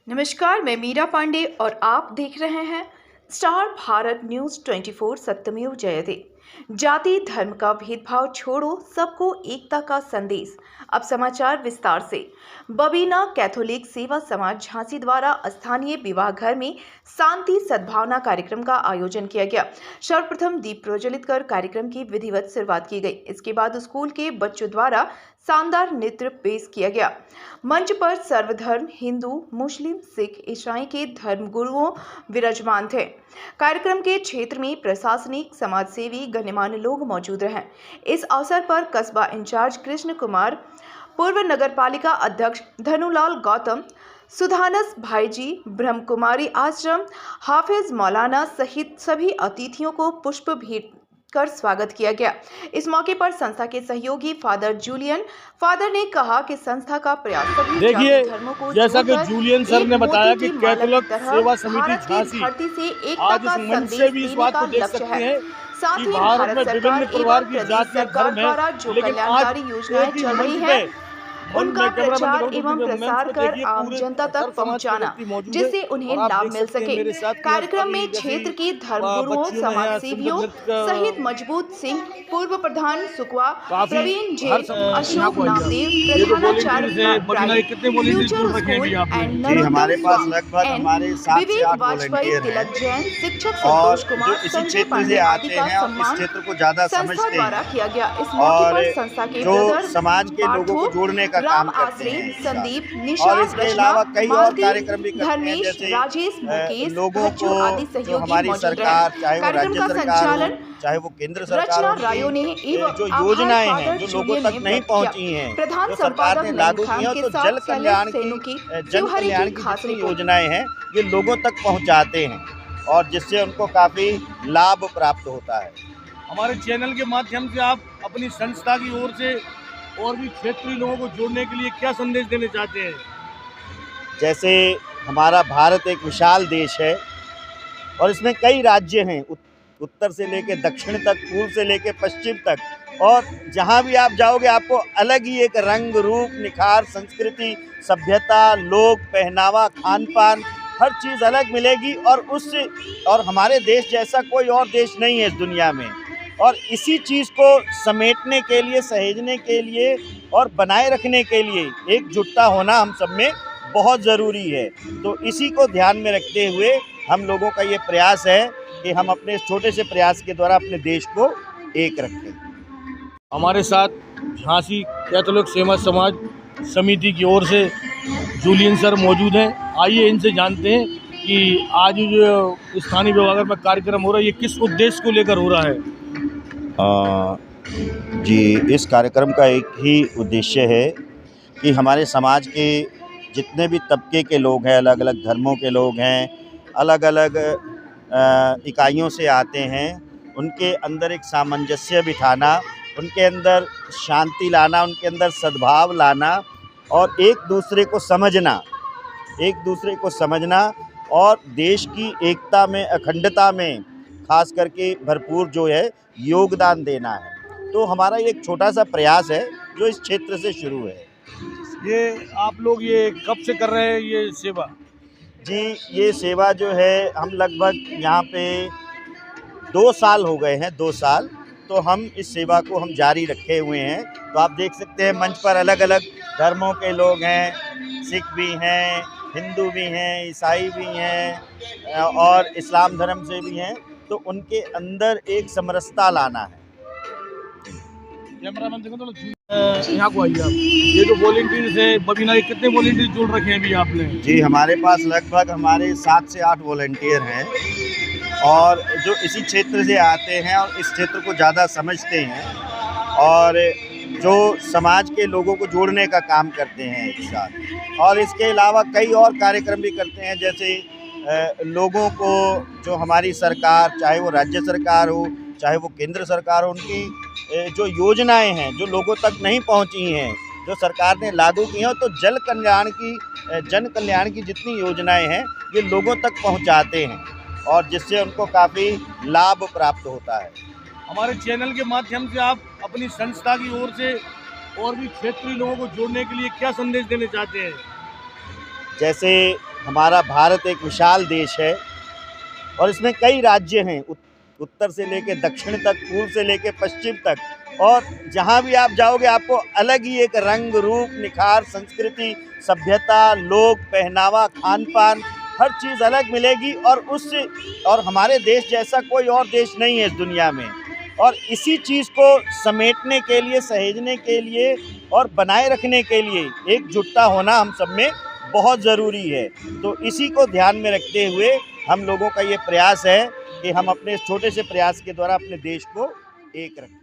नमस्कार, मैं मीरा पांडे और आप देख रहे हैं स्टार भारत न्यूज 24 सत्यमेव जयते। जाति धर्म का भेदभाव छोड़ो, सबको एकता का संदेश। अब समाचार विस्तार से। बबीना कैथोलिक सेवा समाज झांसी द्वारा स्थानीय विवाह घर में शांति सद्भावना कार्यक्रम का आयोजन किया गया। सर्वप्रथम दीप प्रज्वलित कर कार्यक्रम की विधिवत शुरुआत की गई। इसके बाद स्कूल के बच्चों द्वारा शानदार नृत्य पेश किया गया। मंच पर सर्वधर्म हिंदू, मुस्लिम, सिख, ईसाई के धर्मगुरुओं विराजमान थे। कार्यक्रम के क्षेत्र में प्रशासनिक, समाजसेवी, गणमान्य लोग मौजूद रहे। इस अवसर पर कस्बा इंचार्ज कृष्ण कुमार, पूर्व नगरपालिका अध्यक्ष धनुलाल गौतम, सुधानस भाईजी, ब्रह्म कुमारी आश्रम, हाफिज मौलाना सहित सभी अतिथियों को पुष्प भेंट कर स्वागत किया गया। इस मौके पर संस्था के सहयोगी फादर जूलियन फादर ने कहा कि संस्था का प्रयास सभी देखिए, धर्मों को जैसा कि जूलियन सर ने बताया कि कैथोलिक सेवा समिति झांसी आज इस मंच से भी इस बात को देख सकते हैं कि भारत में विभिन्न प्रकार की जातियां धर्म है, लेकिन आज एक ही मंच पे उनका प्रचार एवं प्रसार कर आम जनता तक पहुंचाना, जिससे उन्हें लाभ मिल सके। कार्यक्रम में क्षेत्र के धर्मगुरुओं, समाज सेवियों सहित मजबूत सिंह, पूर्व प्रधान सुकवा, प्रवीण जे, अशोक नामदेव, प्रधानाचार्य हमारे पास लगभग हमारे 7 से 8 वॉलंटियर हैं और जो इसी क्षेत्र से आते हैं और इस क्षेत्र को ज्यादा समझते हैं और जो समाज के लोगों को जोड़ने का काम करते हैं। संदीप, और इसके अलावा कई और कार्यक्रम भी करते हैं, जैसे लोगों को जो हमारी सरकार, चाहे वो राज्य सरकार हो, चाहे वो केंद्र सरकार हो, जो योजनाएं हैं जो लोगों तक नहीं पहुंची हैं, जो सरकार ने लागू की हैं, तो जन कल्याण की जितनी योजनाएं हैं ये लोगों तक पहुंचाते हैं और जिससे उनको काफी लाभ प्राप्त होता है। हमारे चैनल के माध्यम से आप अपनी संस्था की ओर से और भी क्षेत्रीय लोगों को जोड़ने के लिए क्या संदेश देना चाहते हैं? जैसे हमारा भारत एक विशाल देश है और इसमें कई राज्य हैं, उत्तर से लेकर दक्षिण तक, पूर्व से लेकर पश्चिम तक, और जहाँ भी आप जाओगे आपको अलग ही एक रंग रूप, निखार, संस्कृति, सभ्यता, लोग, पहनावा, खान पान, हर चीज़ अलग मिलेगी और हमारे देश जैसा कोई और देश नहीं है इस दुनिया में। और इसी चीज़ को समेटने के लिए, सहेजने के लिए और बनाए रखने के लिए एकजुटता होना हम सब में बहुत ज़रूरी है। तो इसी को ध्यान में रखते हुए हम लोगों का ये प्रयास है कि हम अपने छोटे से प्रयास के द्वारा अपने देश को एक रखें। हमारे साथ झांसी कैथोलिक सेवा समाज समिति की ओर से जूलियन सर मौजूद हैं। आइए इनसे जानते हैं कि आज जो स्थानीय विभाग में कार्यक्रम हो रहा है ये किस उद्देश्य को लेकर हो रहा है? जी, इस कार्यक्रम का एक ही उद्देश्य है कि हमारे समाज के जितने भी तबके के लोग हैं, अलग अलग धर्मों के लोग हैं, अलग अलग इकाइयों से आते हैं, उनके अंदर एक सामंजस्य बिठाना, उनके अंदर शांति लाना, उनके अंदर सद्भाव लाना और एक दूसरे को समझना और देश की एकता में, अखंडता में खास करके भरपूर जो है योगदान देना है। तो हमारा एक छोटा सा प्रयास है जो इस क्षेत्र से शुरू है। ये आप लोग ये कब से कर रहे हैं ये सेवा? जी, ये सेवा जो है हम लगभग यहाँ पे 2 साल हो गए हैं, 2 साल। तो हम इस सेवा को हम जारी रखे हुए हैं। तो आप देख सकते हैं मंच पर अलग अलग धर्मों के लोग हैं, सिख भी हैं, हिंदू भी हैं, ईसाई भी हैं और इस्लाम धर्म से भी हैं। तो उनके अंदर एक समरसता लाना है। यहाँ को आइए आप। ये जो वॉलंटियर्स है बबीना, ये कितने वॉलंटियर जोड़ रखे हैं अभी आपने? जी, हमारे पास लगभग हमारे 7 से 8 वॉलंटियर हैं और जो इसी क्षेत्र से आते हैं और इस क्षेत्र को ज़्यादा समझते हैं और जो समाज के लोगों को जोड़ने का काम करते हैं एक साथ। और इसके अलावा कई और कार्यक्रम भी करते हैं, जैसे लोगों को जो हमारी सरकार, चाहे वो राज्य सरकार हो, चाहे वो केंद्र सरकार हो, उनकी जो योजनाएं हैं जो लोगों तक नहीं पहुंची हैं, जो सरकार ने लागू की हैं, तो जन कल्याण की जितनी योजनाएं हैं ये लोगों तक पहुंचाते हैं और जिससे उनको काफ़ी लाभ प्राप्त होता है। हमारे चैनल के माध्यम से आप अपनी संस्था की ओर से और भी क्षेत्रीय लोगों को जोड़ने के लिए क्या संदेश देना चाहते हैं? जैसे हमारा भारत एक विशाल देश है और इसमें कई राज्य हैं, उत्तर से लेकर दक्षिण तक, पूर्व से लेकर पश्चिम तक, और जहाँ भी आप जाओगे आपको अलग ही एक रंग रूप, निखार, संस्कृति, सभ्यता, लोग, पहनावा, खान पान, हर चीज़ अलग मिलेगी। और हमारे देश जैसा कोई और देश नहीं है इस दुनिया में। और इसी चीज़ को समेटने के लिए, सहेजने के लिए और बनाए रखने के लिए एकजुटता होना हम सब में बहुत ज़रूरी है। तो इसी को ध्यान में रखते हुए हम लोगों का ये प्रयास है कि हम अपने इस छोटे से प्रयास के द्वारा अपने देश को एक रखें।